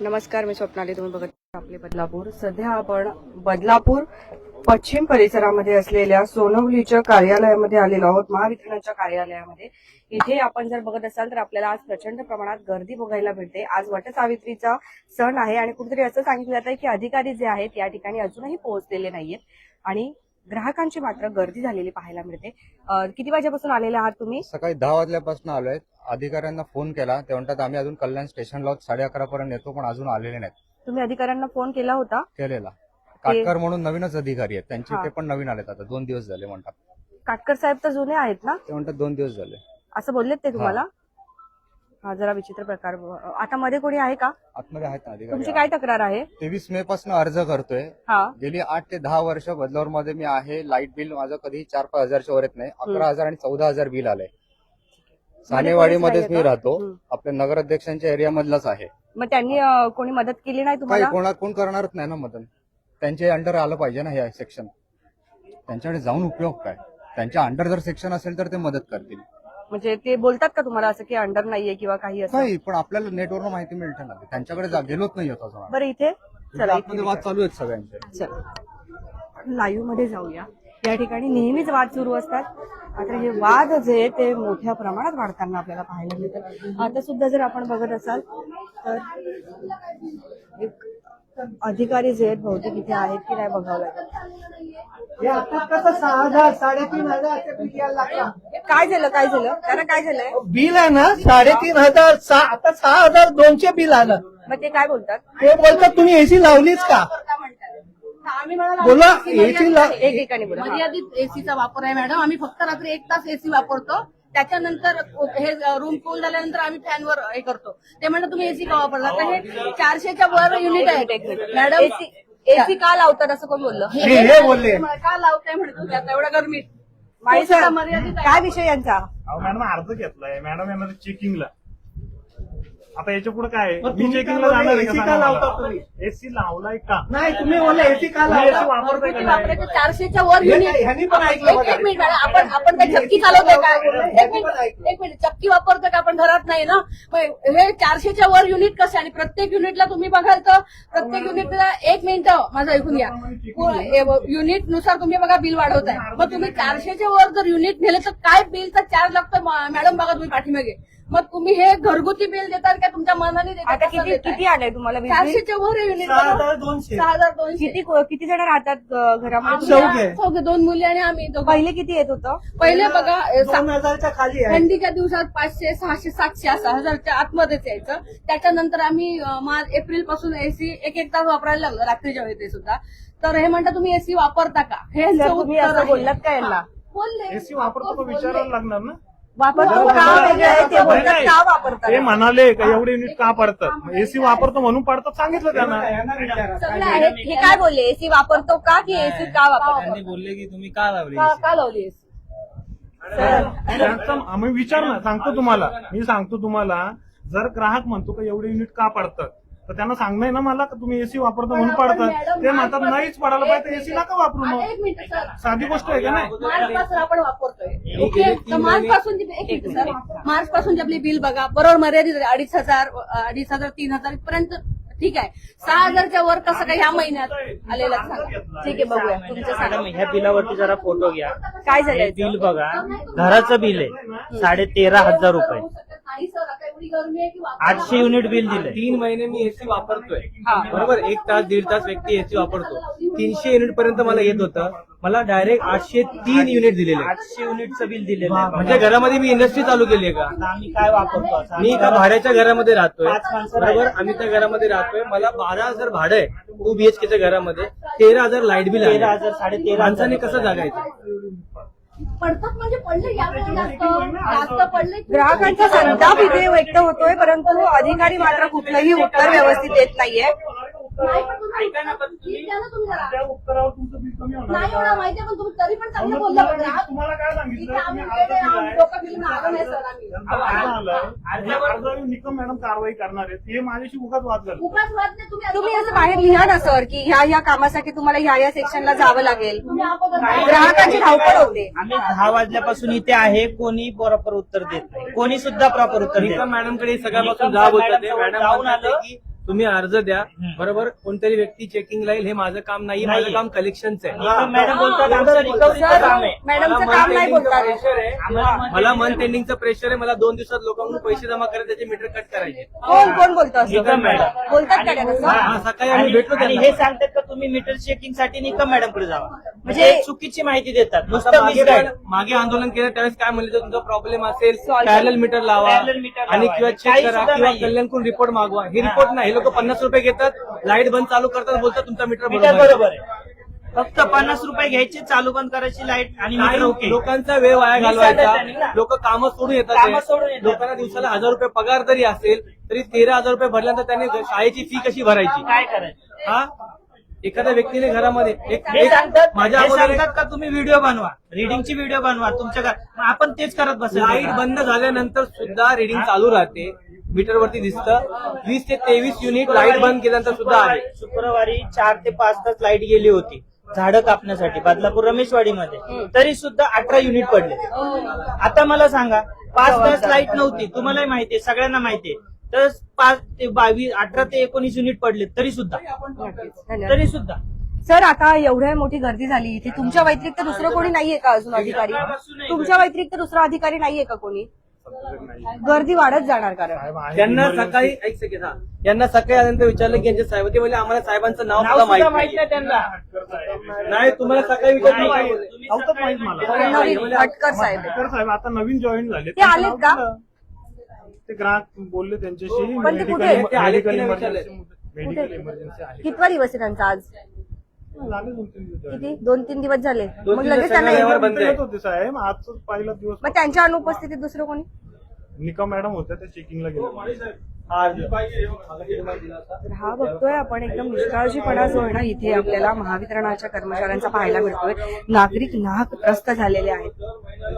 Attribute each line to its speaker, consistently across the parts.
Speaker 1: नमस्कार, मी स्वप्नाली. तुम्ही बघत आपले बदलापूर. सध्या आपण बदलापूर पश्चिम परिसरामध्ये असलेल्या सोनवलीच्या कार्यालयामध्ये आलेलो आहोत, महावितरणच्या कार्यालयामध्ये. इथे आपण जर बघत असाल तर आपल्याला आज प्रचंड प्रमाणात गर्दी बघायला मिळते. आज वटसावित्रीचा सण आहे आणि कुठेतरी असं सांगितलं जात आहे की अधिकारी जे आहेत या ठिकाणी अजूनही पोहोचलेले नाहीयेत आणि ग्राहकांची मात्र गर्दी झालेली पाहायला मिळते. किती वाजेपासून आलेले आहात तुम्ही?
Speaker 2: सकाळी 10 वाजल्यापासून आलोय. अधिकाऱ्यांना फोन केला, ते म्हणतात आम्ही अजून कल्याण स्टेशनला 11:30 पर्यंत येतो, पण अजून आलेले नाहीत.
Speaker 1: तुम्ही अधिकाऱ्यांना फोन केला होता?
Speaker 2: केलेला. काटकर म्हणून नवीनच अधिकारी आहेत, त्यांचे ते पण नवीन आलेत. आता 2 दिवस झाले म्हणतात.
Speaker 1: काटकर साहेब तर जुने आहेत ना?
Speaker 2: ते म्हणतात 2 दिवस झाले
Speaker 1: असं बोललेत ते तुम्हाला? हा, जरा विचित्र प्रकार. आता मध्ये कोणी आहे का?
Speaker 2: आतमध्ये आहेत ना
Speaker 1: तुमची
Speaker 2: अधिकारी.
Speaker 1: काय तक्रार आहे?
Speaker 2: 23 मे पासून अर्ज करतोय.
Speaker 1: हा,
Speaker 2: गेली 8 ते 10 वर्ष बदलापूर मध्ये मी आहे. लाईट बिल माझं कधी 4-5 हजारच्या वर येत नाही. 11,000 आणि 14,000 बिल आलंय. सानेवाडीमध्येच मी राहतो. आपल्या नगराध्यक्षांच्या एरिया मधलाच आहे.
Speaker 1: मग त्यांनी कोणी मदत केली नाही
Speaker 2: काही
Speaker 1: तुम्हाला?
Speaker 2: कोण करणारच नाही ना मदत. त्यांच्या अंडर आलं पाहिजे ना हे सेक्शन. त्यांच्याकडे जाऊन उपयोग काय? त्यांच्या अंडर जर सेक्शन असेल तर ते मदत करतील.
Speaker 1: म्हणजे ते बोलतात का तुम्हाला असं की अंडर नाहीये किंवा काही असं?
Speaker 2: नाही, पण आपल्याला नेटवरून माहिती मिळते ना. त्यांच्याकडे गेलोच नाही होत अजून.
Speaker 1: बरं, इथे चला,
Speaker 2: आतमध्ये वाद चालू आहेत सगळ्यांचे.
Speaker 1: चला लाईव्ह मध्ये जाऊया. या ठिकाणी नेहमीच वाद सुरू असतात. आता हे वाद जे आहे ते मोठ्या प्रमाणात वाढताना आपल्याला पाहायला मिळतात. आता सुद्धा जर आपण बघत असाल तर एक अधिकारी जे आहेत बहुतेक इथे आहेत की नाही बघावं लागेल.
Speaker 3: आता कसं 6,000 3,500 असे बिल यायला लागला.
Speaker 1: काय झालं त्याला काय झालंय?
Speaker 3: बिल आहे ना 3,500. आता 6,200 बिल आलं.
Speaker 1: मग ते काय बोलतात?
Speaker 3: ते बोलतात तुम्ही एसी लावलीच का? बोला एसी
Speaker 1: एक ठिकाणी बोला.
Speaker 4: मर्यादित एसीचा वापर आहे मॅडम. आम्ही फक्त रात्री 1 तास एसी वापरतो. त्याच्यानंतर हे रूम कूल झाल्यानंतर आम्ही फॅनवर हे करतो. ते म्हणतात तुम्ही एसी का वापरला? तर हे 400च्या वर युनिट आहे मॅडम.
Speaker 1: एसी का लावतात असं कोण बोललं?
Speaker 3: हे बोलले.
Speaker 4: का लावताय म्हणे तुम्ही आता एवढ्या गरमीत?
Speaker 1: माहिती
Speaker 4: तो सुद्धा मर्यादित आहे.
Speaker 1: काय विषय यांचा?
Speaker 5: मॅडम अर्ज घेतलाय. मॅडम येणार चेकिंगला. आता याच्या पुढे काय आहे?
Speaker 3: मग
Speaker 5: मी
Speaker 3: तुम्ही
Speaker 5: चेकिंगला
Speaker 3: काय
Speaker 5: जाणार
Speaker 3: बोलले? AC का लावता तुम्ही?
Speaker 5: एसी लावलाय का?
Speaker 3: नाही तुम्ही बोलले एसी का
Speaker 5: तुम्ही AC
Speaker 3: लावता?
Speaker 5: वापरताय का
Speaker 4: घरगुती
Speaker 5: नाही?
Speaker 4: वापरायचं 400च्या वर
Speaker 3: हे
Speaker 4: युनिट.
Speaker 3: काय, ह्यांनी पण ऐकलं बघा.
Speaker 4: एक मिनिट मॅडम, आपण काय चक्की चालवतोय का? एक मिनिट चक्की वापरतोय का? आपण घरात नाही ना. मग हे 400च्या वर युनिट कसे? आणि प्रत्येक युनिटला तुम्ही बघाल तर प्रत्येक युनिटला 1 मिनिट माझं ऐकून घ्या. युनिट नुसार तुम्ही बघा बिल वाढवताय. मग तुम्ही 400च्या वर जर युनिट नेले तर काय बिलचा चार्ज लागतो मॅडम? बघा तुम्ही पाठीमागे. मग तुम्ही हे घरगुती बिल देतात का तुमच्या मनाने देतात?
Speaker 1: आता किती आलंय तुम्हाला बिल?
Speaker 4: 400च्या वर युनिट.
Speaker 3: 6,200.
Speaker 4: 6,200.
Speaker 1: किती जण राहतात घरामध्ये?
Speaker 3: चौघे.
Speaker 4: चौघे, 2 मुली आणि आम्ही दोघं.
Speaker 1: पहिले किती येत होतं?
Speaker 4: पहिले बघा
Speaker 3: 2,000च्या खाली आहे.
Speaker 4: थंडीच्या दिवसात 500, 600, 700 असं 1000च्या आतमध्येच यायचं. त्याच्यानंतर आम्ही एप्रिल पासून एसी 1 तास वापरायला लागलो रात्रीच्या वेळी ते सुद्धा. तर हे म्हणतात तुम्ही एसी वापरता का? हे यांचं
Speaker 1: जर तुम्ही
Speaker 4: उत्तर
Speaker 1: असं
Speaker 4: आहे.
Speaker 1: बोललात का यांना?
Speaker 4: बोलले.
Speaker 5: एसी वापरतो का विचारायला लागणार ना.
Speaker 1: वापरतो का वेगळं आहे, ते बोलतात
Speaker 5: नाही,
Speaker 1: का वापरतात?
Speaker 5: ते म्हणाले का एवढे युनिट का पडतात? एसी वापरतो म्हणून पडतात सांगितलं त्यांना.
Speaker 4: सगळे आहेत.
Speaker 1: हे काय बोलले? एसी वापरतो का की एसी का वापरतो?
Speaker 6: त्यांनी बोलले की तुम्ही का लावली
Speaker 4: का लावली एसी?
Speaker 5: त्यांचं आम्ही विचार ना सांगतो तुम्हाला. मी सांगतो तुम्हाला. जर ग्राहक म्हणतो का एवढे युनिट का पडतात तर त्यांना सांगणं ना मला का तुम्ही एसी वापरतो म्हणून पडतात. ते म्हणतात नाहीच पडायला पाहिजे एसी नका वापरू.
Speaker 4: आता
Speaker 5: मग
Speaker 4: 1 मिनिट सर.
Speaker 5: साधी गोष्ट आहे का नाही?
Speaker 4: मार्च पासून आपण वापरतोय. ओके, तर मार्च पासून सर मार्च पासून आपली बिल बघा बरोबर मर्यादित 2,500, 3,000 पर्यंत ठीक आहे. 6,000च्या वर कसं काय ह्या महिन्यात आलेलं सांगा.
Speaker 1: ठीक आहे, बघूया तुमचं सांगा.
Speaker 6: मॅडम ह्या बिलावरती जरा फोटो घ्या.
Speaker 1: काय
Speaker 6: हे
Speaker 1: झालंय?
Speaker 6: बिल बघा, घराचं बिल आहे 13,500 रुपये.
Speaker 4: नाही सर, आता एवढी गरमी आहे की
Speaker 6: 800 युनिट बिल दिले.
Speaker 7: 3 महिने मी एसी वापरतोय. बरोबर, 1 तास 1.5 तास व्यक्ती एसी वापरतो. 300 युनिट पर्यंत मला येत होतं. मला डायरेक्ट 803 युनिट दिलेले.
Speaker 6: 800 युनिटचं बिल दिलेलं आहे.
Speaker 7: म्हणजे घरामध्ये मी इंडस्ट्री चालू केली आहे का?
Speaker 6: आता आम्ही काय वापरतो असं?
Speaker 7: मी एका भाड्याच्या घरामध्ये राहतोय.
Speaker 6: 5 माणसं
Speaker 7: बरोबर,
Speaker 6: राहतात.
Speaker 7: आम्ही त्या घरामध्ये राहतोय. मला 12,000 भाडं आहे 2 BHKच्या घरामध्ये. 13,000 लाईट बिल आहे.
Speaker 6: 13,000, 13,500
Speaker 7: माणसाने कसं जगायचं?
Speaker 4: पडतात म्हणजे पडले यावेळी जास्त पडले.
Speaker 1: ग्राहकांचा संताप इथे व्यक्त होतोय, परंतु अधिकारी मात्र कुठलंही उत्तर व्यवस्थित देत नाहीये.
Speaker 4: नाही पण तुम्ही द्या ना तुम्ही जरा.
Speaker 5: त्या उत्तरावर तुमचं बिल कमी होणार
Speaker 4: नाही
Speaker 5: का?
Speaker 4: एवढा माहिती आहे पण तुम्ही तरी पण चांगलं बोलला.
Speaker 5: तुम्हाला काय सांगितलं?
Speaker 4: इथे आम्ही
Speaker 5: तुम्ही अर्ज
Speaker 4: वेगळे
Speaker 5: दिलाय.
Speaker 4: आहोत. डोकं बिल आलं नाही सर आम्ही.
Speaker 5: अर्जावर निकम मॅडम कारवाई करणार आहेत. हे माझ्याशी उगाच वाद झाला.
Speaker 4: उगाच वाद नाही
Speaker 1: तुम्ही असं बाहेर लिहा ना सर की ह्या कामासाठी तुम्हाला ह्या सेक्शनला जावं लागेल. ग्राहकांची धावपळ होते.
Speaker 6: आम्ही 10 वाजल्यापासून इथे आहे. कोणी प्रॉपर उत्तर देत नाही. कोणी सुद्धा प्रॉपर उत्तर देत
Speaker 7: निकम
Speaker 6: नाही.
Speaker 7: मॅडमकडे सगळ्यापासून जाब होतं ते. मॅडम
Speaker 6: जाऊन
Speaker 7: म्हणतात
Speaker 6: आलं
Speaker 7: की तुम्ही अर्ज द्या, बरोबर. कोणतरी व्यक्ती चेकिंगला येईल, हे माझं काम नाही, माझं
Speaker 6: नाहीये.
Speaker 7: काम कलेक्शनचं आहे.
Speaker 6: निकम मॅडम बोलतात आमचं रिकव्हरीचं काम आहे.
Speaker 1: मॅडमचं
Speaker 7: मला
Speaker 1: काम नाही
Speaker 7: month
Speaker 1: बोलतात.
Speaker 7: endingचं pressure आहे. मला मंथ एंडिंगचं प्रेशर आहे. मला 2 दिवसात लोकांकडून पैसे जमा करायचे, त्याचे मीटर कट करायचे.
Speaker 1: कोण बोलतं असं?
Speaker 6: निकम मॅडम
Speaker 1: बोलतात का त्या तसं?
Speaker 7: हा, सकाळी आम्ही भेटलो
Speaker 6: आणि
Speaker 7: त्यांना.
Speaker 6: हे सांगतात का तुम्ही मीटर चेकिंग साठी निकम मॅडम कडे जावा, म्हणजे
Speaker 1: म्हणजे-
Speaker 6: चुकीची माहिती देतात.
Speaker 7: आता
Speaker 6: नुसतं मिसगाईड.
Speaker 7: मागे आंदोलन केलं त्यावेळेस काय म्हणले, तर तुमचा प्रॉब्लेम असेल
Speaker 1: Solve
Speaker 7: पॅरल मीटर लावा
Speaker 6: Parallel meter
Speaker 7: आणि
Speaker 6: लावा.
Speaker 7: किंवा चेक
Speaker 6: काही
Speaker 7: करा
Speaker 6: सुद्धा
Speaker 7: किंवा
Speaker 6: नाहीये.
Speaker 7: कल्याणकडून रिपोर्ट मागवा. हे रिपोर्ट नाही, हे लोक 50 रुपये घेतात, लाईट बंद चालू करतात, बोलतात तुमचा मीटर
Speaker 6: मीटर
Speaker 7: बरोबर
Speaker 6: बरोबर आहे. फक्त 50 रुपये घ्यायचे, चालू बंद करायची लाईट आणि मीटर
Speaker 7: आहे.
Speaker 6: ओके.
Speaker 7: लोकांचा वेळ वाया
Speaker 6: मी सांगत
Speaker 7: घालवायचा.
Speaker 6: त्यांनी ना.
Speaker 7: लोक कामं सोडून
Speaker 6: कामं सोडून
Speaker 7: येतात.
Speaker 6: येतात.
Speaker 7: लोकांना दिवसाला 1000 रुपये पगार जरी असेल तरी 13,000 रुपये भरल्यानंतर त्यांनी शाळेची फी कशी भरायची?
Speaker 6: काय करायचं?
Speaker 7: हा, एखाद्या व्यक्तीने घरामध्ये
Speaker 6: हे सांगतात
Speaker 7: माझ्या
Speaker 6: हे
Speaker 7: अगोदर
Speaker 6: सांगतात का तुम्ही व्हिडिओ बनवा, रिडिंगची व्हिडिओ बनवा तुमच्या मग आपण तेच करत बसेल.
Speaker 7: लाईट बंद झाल्यानंतर सुद्धा रिडिंग चालू राहते, मीटरवरती दिसतं. 20 ते 23 युनिट लाईट बंद केल्यानंतर सुद्धा आहे.
Speaker 6: शुक्रवारी 4 ते 5 तास लाईट गेली होती झाडं कापण्यासाठी बदलापूर रमेशवाडीमध्ये, तरी सुद्धा 18 युनिट पडले. आता मला सांगा 5 तास लाईट नव्हती, तुम्हालाही माहितीये, सगळ्यांना माहितीये, तर 5 ते 22 18 ते 19 युनिट पडले तरी सुद्धा.
Speaker 1: सर, आता एवढ्या मोठी गर्दी झाली इथे, तुमच्या व्यतिरिक्त दुसरं कोणी नाहीये का अजून अधिकारी? तुमच्या व्यतिरिक्त दुसरा अधिकारी नाहीये का कोणी? गर्दी वाढत जाणार कारण
Speaker 7: त्यांना सकाळी एक सेकंड, हा, यांना सकाळी आल्यानंतर विचारलं की यांचे साहेब ते म्हणजे आम्हाला साहेबांचं नाव
Speaker 6: नाव
Speaker 7: सुद्धा
Speaker 6: सुद्धा
Speaker 7: माहित
Speaker 6: माहित नाही
Speaker 7: नाही.
Speaker 6: त्यांना.
Speaker 7: नाही, तुम्हाला सकाळी विचारलं
Speaker 5: नव्हतं माहित मला.
Speaker 1: नवीन भटकर साहेब
Speaker 5: भटकर साहेब आता नवीन जॉईन झाले.
Speaker 1: ते आलेत का?
Speaker 5: ते ग्राहक बोलले त्यांच्याशी.
Speaker 1: पण ते कुठे आहेत?
Speaker 7: ते आलेत की
Speaker 5: मेडिकल
Speaker 7: नाही
Speaker 5: इमर्जन्सी मेडिकल
Speaker 1: कुठे?
Speaker 5: इमर्जन्सी आहे.
Speaker 1: कितवा दिवस आहे त्यांचा आज?
Speaker 5: झाले 2-3 दिवस.
Speaker 1: किती? 2-3 दिवस झाले.
Speaker 7: 2-3
Speaker 1: मग लगेच
Speaker 7: दिवस
Speaker 1: त्यांना
Speaker 7: शनिवार
Speaker 1: येऊन-
Speaker 7: बंद आहे.
Speaker 5: येत होते साहेब, आजचा पहिला दिवस.
Speaker 1: मग त्यांच्या अनुपस्थितीत दुसरं कोणी?
Speaker 5: निकम मॅडम होत्या, त्या चेकिंगला गेले.
Speaker 1: तर हा बघतोय आपण एकदम निष्काळजीपणा जो आहे ना इथे आपल्याला महावितरणाच्या कर्मचाऱ्यांचा पाहायला मिळतोय. नागरिक नाहकग्रस्त झालेले आहेत.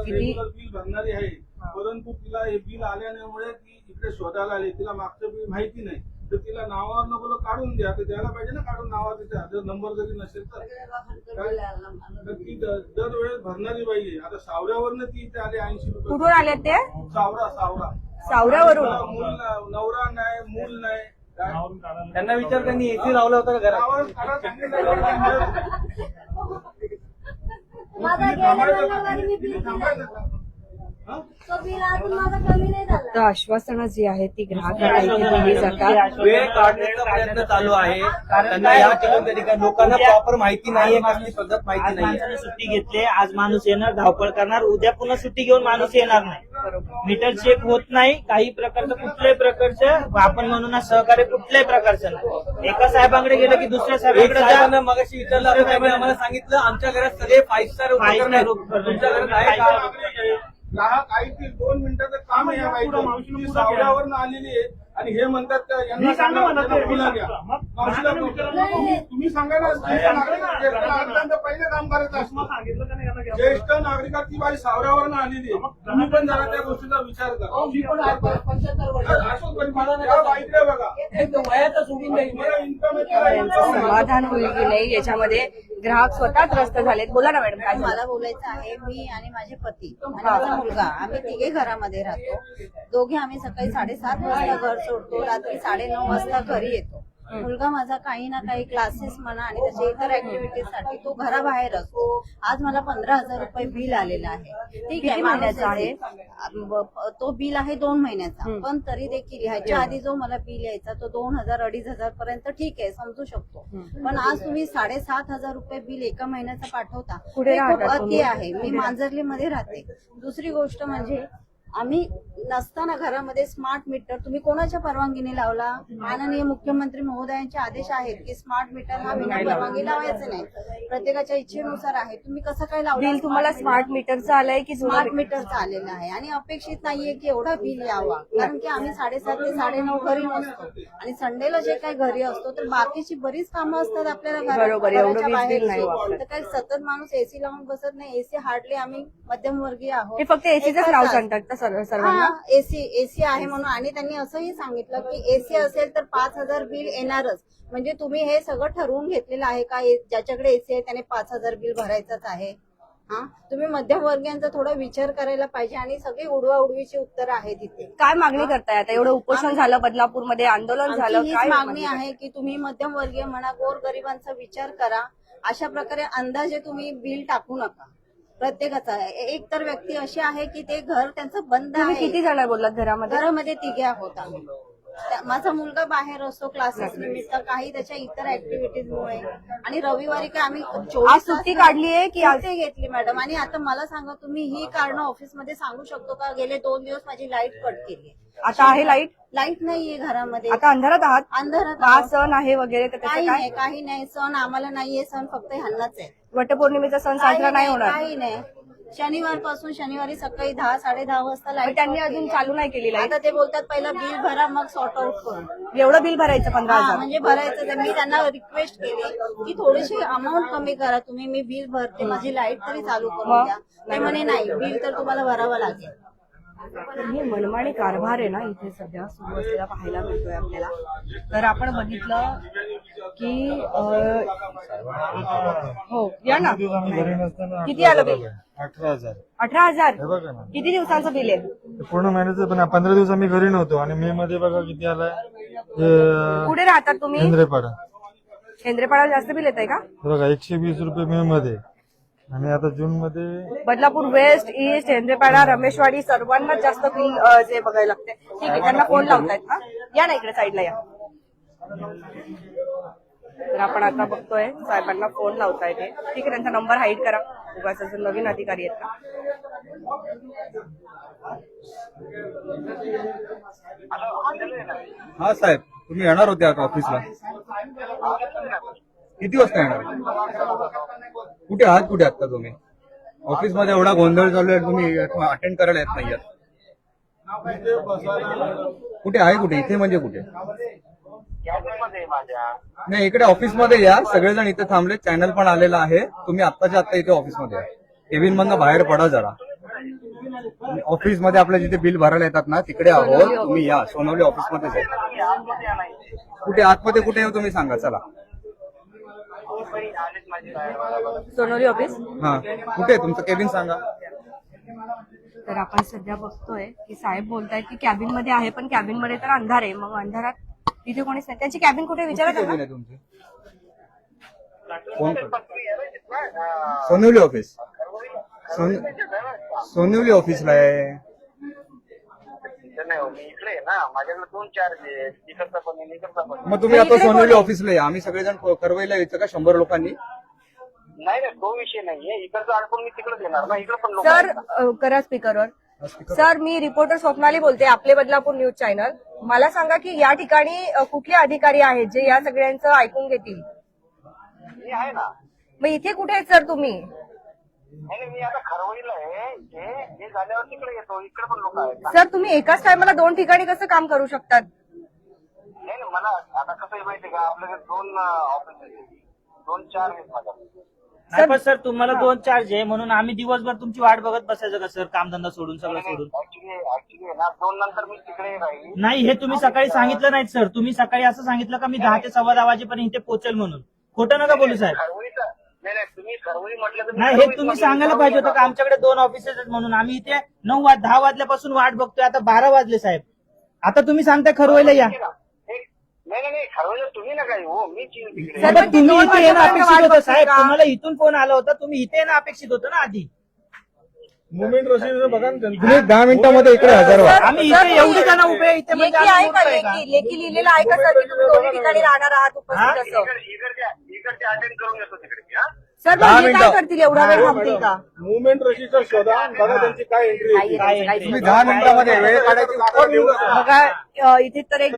Speaker 1: किती
Speaker 8: बिल भरणारी आहे, परंतु तिला हे बिल आल्यामुळे ती इकडे शोधायला आली. तिला मागचं बिल माहिती नाही, तर तिला नावावर बोल काढून द्या, तर द्यायला पाहिजे ना काढून नावावर. तिचा जर नंबर जरी नसेल तर तर ती दरवेळेस भरणारी बाई आहे. आता सावऱ्यावरनं ती इथे आली 80 रुपये.
Speaker 1: कुठून आले ते?
Speaker 8: सावरा
Speaker 1: सावऱ्यावरून.
Speaker 8: मूल नवरा नाही, मूल नाही.
Speaker 7: त्यांना विचार, त्यांनी एसी लावला होता का घरात?
Speaker 8: नावावर काढा सांगितलं.
Speaker 1: फक्त आश्वासनं जी आहेत ती ग्राहकांना इथे दिली जातात.
Speaker 7: वेळ काढण्याचा प्रयत्न चालू आहे. त्यांना या ठिकाणी लोकांना प्रॉपर माहिती नाहीये, कसली पद्धत माहिती
Speaker 6: आज
Speaker 7: नाहीये.
Speaker 6: माणसाने सुट्टी घेतली, आज माणूस येणार, धावपळ करणार, उद्या पुन्हा सुट्टी घेऊन माणूस येणार नाही. मीटर चेक होत नाही, काही प्रकारचं कुठल्याही प्रकारचं आपण म्हणून सहकार्य कुठल्याही प्रकारचं नाही. एका साहेबांकडे गेलं की दुसऱ्या
Speaker 7: एक
Speaker 6: साहेबांकडे जा.
Speaker 7: साहेबांना मगाशी विचारलं, आपण साहेबांनी आम्हाला सांगितलं आमच्या घरात सगळे 5 स्टार उपकरण आहेत. तुमच्या घरात आहे का?
Speaker 8: ग्राहक ऐकतील 2 मिनिटाचं काम आहे या बाईचं. ती सावऱ्यावरनं आलेली आहे आणि हे म्हणतात का यांना
Speaker 5: मी सांगा म्हणा ते.
Speaker 8: मुला द्या.
Speaker 5: मग
Speaker 8: मावशीला तुम्ही सांगा ना, ज्येष्ठ नागरिकांचं पहिले काम करायचं
Speaker 5: मग
Speaker 8: असतं.
Speaker 5: सांगितलं का नाही यांना की
Speaker 8: ज्येष्ठ नागरिकात ती बाई सावऱ्यावरनं आलेली आहे. तुम्ही पण जरा त्या गोष्टीचा विचार करा. त्या बाईकडे बघा, मला इन्कम
Speaker 1: समाधान होईल की नाही याच्यामध्ये ग्राहक स्वतः त्रस्त झालेत. बोला ना मॅडम, काय झालं?
Speaker 9: मला बोलायचं आहे, मी आणि माझे पती आणि माझा मुलगा आम्ही तिघे घरामध्ये राहतो. दोघे आम्ही सकाळी 7:30 वाजता घर सोडतो, रात्री 9:30 वाजता घरी येतो. मुलगा माझा काही ना काही क्लासेस म्हणा आणि त्याच्या इतर ऍक्टिव्हिटीसाठी तो घराबाहेर असतो. आज मला 15,000 रुपये बिल आलेलं आहे. ठीक आहे,
Speaker 1: महिन्याचं आहे?
Speaker 9: तो बिल आहे 2 महिन्याचा, पण तरी देखील ह्याच्या आधी जो मला बिल यायचा तो 2,000-2,500 पर्यंत ठीक आहे, समजू शकतो. पण आज तुम्ही 7,500 रुपये बिल एका महिन्याचा पाठवता,
Speaker 1: कुठे
Speaker 9: हे खूप
Speaker 1: राहतात
Speaker 9: अति
Speaker 1: तुम्ही?
Speaker 9: आहे. मी मांजर्लीमध्ये राहते. दुसरी गोष्ट म्हणजे आम्ही नसताना घरामध्ये स्मार्ट मीटर तुम्ही कोणाच्या परवानगीने लावला? माननीय मुख्यमंत्री महोदयांचे आदेश आहेत की स्मार्ट मीटर हा बिना परवानगी लावायचे नाही, प्रत्येकाच्या इच्छेनुसार आहे. तुम्ही कसं काय लावलं?
Speaker 1: बिल तुम्हाला स्मार्ट मीटरचं आलंय की
Speaker 9: स्मार्ट मीटरचं आलेलं आहे आणि अपेक्षित नाहीये की एवढा बिल यावा, कारण की आम्ही 7:30 ते 9:30 घरी नसतो आणि संडेला जे काही घरी असतो तर बाकीची बरीच कामं असतात आपल्याला
Speaker 1: बरोबर, एवढं
Speaker 9: घराच्या
Speaker 1: वीज
Speaker 9: बाहेर.
Speaker 1: बिल नाही वापरत.
Speaker 9: तर काही सतत माणूस एसी लावून बसत नाही. एसी हार्डली आम्ही मध्यमवर्गीय आहोत.
Speaker 1: हे फक्त एसीचंच नाव सांगतात का सर्वांना?
Speaker 9: हा, एसी आहे म्हणून. आणि त्यांनी असंही सांगितलं की एसी असेल तर 5,000 बिल येणारच. म्हणजे तुम्ही हे सगळं ठरवून घेतलेलं आहे का? ज्याच्याकडे एसी आहे त्याने 5,000 बिल भरायचंच आहे? हा तुम्ही मध्यमवर्गीयांचा थोडा विचार करायला पाहिजे आणि सगळी उडवाउडवीची उत्तर आहेत इथे.
Speaker 1: काय मागणी करताय आता? एवढं उपोषण झालं बदलापूरमध्ये, आंदोलन झालं,
Speaker 9: आमची हीच
Speaker 1: काय
Speaker 9: मागणी आहे की तुम्ही मध्यमवर्गीय म्हणा, गोरगरिबांचा विचार करा. अशा प्रकारे अंदाजे तुम्ही बिल टाकू नका प्रत्येकाचा. एक तर व्यक्ती अशी आहे की ते घर त्यांचं बंद
Speaker 1: तुम्ही
Speaker 9: आहे.
Speaker 1: किती जण बोललात घरामध्ये?
Speaker 9: घरामध्ये तिघे आहोत आम्ही. माझा मुलगा बाहेर असतो क्लासेस निमित्त, काही त्याच्या इतर ऍक्टिव्हिटीजमुळे, आणि रविवारी काय आम्ही
Speaker 1: आज
Speaker 9: 24
Speaker 1: सुट्टी काढली आहे की आज?
Speaker 9: सुट्टी घेतली मॅडम. आणि आता मला सांगा, तुम्ही ही कारण ऑफिसमध्ये सांगू शकतो का? गेले 2 दिवस माझी लाईट कट केली.
Speaker 1: आता आहे लाईट?
Speaker 9: लाईट नाहीये घरामध्ये,
Speaker 1: आता अंधारात आहात?
Speaker 9: अंधारात
Speaker 1: हा
Speaker 9: आहोत.
Speaker 1: सण आहे वगैरे तर त्याचं
Speaker 9: काही
Speaker 1: काय?
Speaker 9: नाही, काही नाही. सण आम्हाला नाहीये, सण फक्त ह्यांनाच आहे.
Speaker 1: वटपौर्णिमेचा सण साजरा नाही होणार?
Speaker 9: काही नाही. शनिवारी सकाळी 10-10:30 वाजता
Speaker 1: पण
Speaker 9: लाईट
Speaker 1: त्यांनी अजून चालू नाही केली लाईट.
Speaker 9: आता ते बोलतात पहिलं बिल भरा मग सॉर्ट आउट करू.
Speaker 1: एवढं बिल भरायचं 15,000?
Speaker 9: म्हणजे भरायचं. तर मी त्यांना रिक्वेस्ट केली की थोडीशी अमाऊंट कमी करा तुम्ही, मी बिल भरते, माझी लाईट तरी चालू करून द्या. ते म्हणे नाही, बिल तर तुम्हाला भरावं लागेल.
Speaker 1: तर ही मनमानी कारभार आहे ना इथे सध्या सुरू असलेला पाहायला मिळतोय आपल्याला. तर आपण बघितलं की हो या ना, किती आलं बिल?
Speaker 10: 18,000.
Speaker 1: 18,000?
Speaker 10: हे बघा ना,
Speaker 1: किती दिवसांचं बिल आहे?
Speaker 10: ते पूर्ण महिन्याचं, पण 15 दिवस आम्ही घरी नव्हतो. आणि मे मध्ये बघा किती आलाय.
Speaker 1: कुठे राहतात तुम्ही?
Speaker 10: केंद्रेपाडा.
Speaker 1: केंद्रेपाड्याला जास्त बिल येत आहे का?
Speaker 10: हे बघा 120 रुपये मे मध्ये, आणि आता जून मध्ये
Speaker 1: बदलापूर वेस्ट, ईस्ट, केंद्रेपाडा, रमेशवाडी सर्वांनाच जास्त बिल जे बघायला लागते. ठीक आहे, त्यांना फोन लावतायत का? या ना इकडे साईडला या. तर आपण आता बघतोय साहेबांना फोन लावतायत. ठीक आहे, त्यांचा नंबर हाईड करा, उगाच अजून नवीन अधिकारी आहेत का.
Speaker 2: हा साहेब, तुम्ही येणार होते आता ऑफिसला? किती वाजता येणार? कुठे आहात? कुठे आहात तुम्ही? ऑफिसमध्ये एवढा गोंधळ चालू आहे, तुम्ही अटेंड करायला येत नाही आहात. कुठे आहे? कुठे? इथे म्हणजे कुठे? नाही, इकडे ऑफिसमध्ये या. सगळेजण इथे थांबले, चॅनल पण आलेला आहे. तुम्ही आत्ताच्या आत्ता इथे ऑफिसमध्ये या. केबिन मधनं बाहेर पडा जरा. ऑफिसमध्ये आपल्या जिथे बिल भरायला येतात ना तिकडे आहोत. तुम्ही या, सोनवली ऑफिसमध्येच आहे. कुठे आतमध्ये कुठे येऊ तुम्ही सांगा. चला.
Speaker 1: सोनवली ऑफिस?
Speaker 2: हा, कुठे आहे तुमचं केबिन सांगा.
Speaker 1: तर आपण सध्या बघतोय की साहेब बोलतायत की कॅबिन मध्ये आहे, पण कॅबिन मध्ये तर अंधार आहे. मग अंधारात तिथे कोणीच नाही. त्यांची कॅबिन कुठे विचारा
Speaker 2: कुठे
Speaker 1: त्यांना.
Speaker 2: केबिन आहे तुमची? फोन कर. सोनवली ऑफिस. सोनवली ऑफिसला आहे. मग तुम्ही आता सोनवली ऑफिसला या. आम्ही सगळेजण करवईला यायचं का 100 लोकांनी?
Speaker 11: नाही तो विषय नाहीये. इकडचं अडकून मी तिकडे देणार ना. इकडे पण लोक
Speaker 1: सर करा स्पीकरवर. सर, मी रिपोर्टर स्वप्नाली बोलते, आपले बदलापूर न्यूज चॅनल. मला सांगा की या ठिकाणी कुठले अधिकारी आहेत जे या सगळ्यांचं ऐकून घेतील?
Speaker 11: मी आहे ना.
Speaker 1: मग इथे कुठे आहेत सर तुम्ही?
Speaker 11: नाही मी आता खरवईला आहे. हे झाल्यावर तिकडे येतो. इकडे पण लोक आहेत.
Speaker 1: सर, तुम्ही एकाच टायमाला 2 ठिकाणी कसं काम करू शकतात?
Speaker 11: नाही मला आता कसं आहे माहितीये का, आपल्याकडे 2 ऑफिस आहेत. 2-4 आहेत माझ्या.
Speaker 6: नाही पण सर, तुम्हाला 2 चार्ज आहे म्हणून आम्ही दिवसभर तुमची वाट बघत बसायचं का सर? कामधंदा सोडून, सगळं सोडून.
Speaker 11: ऍक्च्युली ना 2 नंतर मी तिकडे राहील.
Speaker 6: नाही, हे तुम्ही सकाळी सांगितलं नाहीत सर. तुम्ही सकाळी असं सांगितलं का मी 10 ते 10:15 वाजेपर्यंत इथे पोहोचेल म्हणून. खोटं नका बोलू साहेब.
Speaker 11: खरवईचं नाही तुम्ही खरवई म्हटलं तर
Speaker 6: नाही, हे तुम्ही सांगायला पाहिजे होतं का आमच्याकडे 2 ऑफिसेस आहेत म्हणून. आम्ही इथे 10 वाजल्यापासून वाट बघतोय. आता 12 वाजले साहेब. आता तुम्ही सांगताय खरवईला या.
Speaker 11: नाही खरवईला तुम्ही नका येऊ. मी तिकडे.
Speaker 6: सर, तुम्ही इथे येणं अपेक्षित होतं साहेब. तुम्हाला इथून फोन आला होता, तुम्ही इथे येणं अपेक्षित होतं ना आधी.
Speaker 5: मुवमेंट रशीद बघा ना
Speaker 2: तुम्ही 10 मिनिटांमध्ये इकडे हजर व्हा.
Speaker 6: आम्ही इथे एवढी जण उभे आहे इथे म्हणजे
Speaker 1: लेखी आहे का?
Speaker 6: आम्ही मोठं आहे का?
Speaker 1: लेखी लिहिलेलं आहे का सर की तुम्ही 2 ठिकाणी राहणार आहात उपस्थित असं?
Speaker 11: इकडचे अटेंड करून येतो तिकडे मी. हा
Speaker 1: सर, मग हे काय करतील? एवढा वेळ थांबतील का?
Speaker 5: मुवमेंट रशीदचा शोधा, बघा त्यांची काय एंट्री.
Speaker 2: तुम्ही 10 मिनिटामध्ये वेळ काढायची.
Speaker 1: बघा इथे तर एक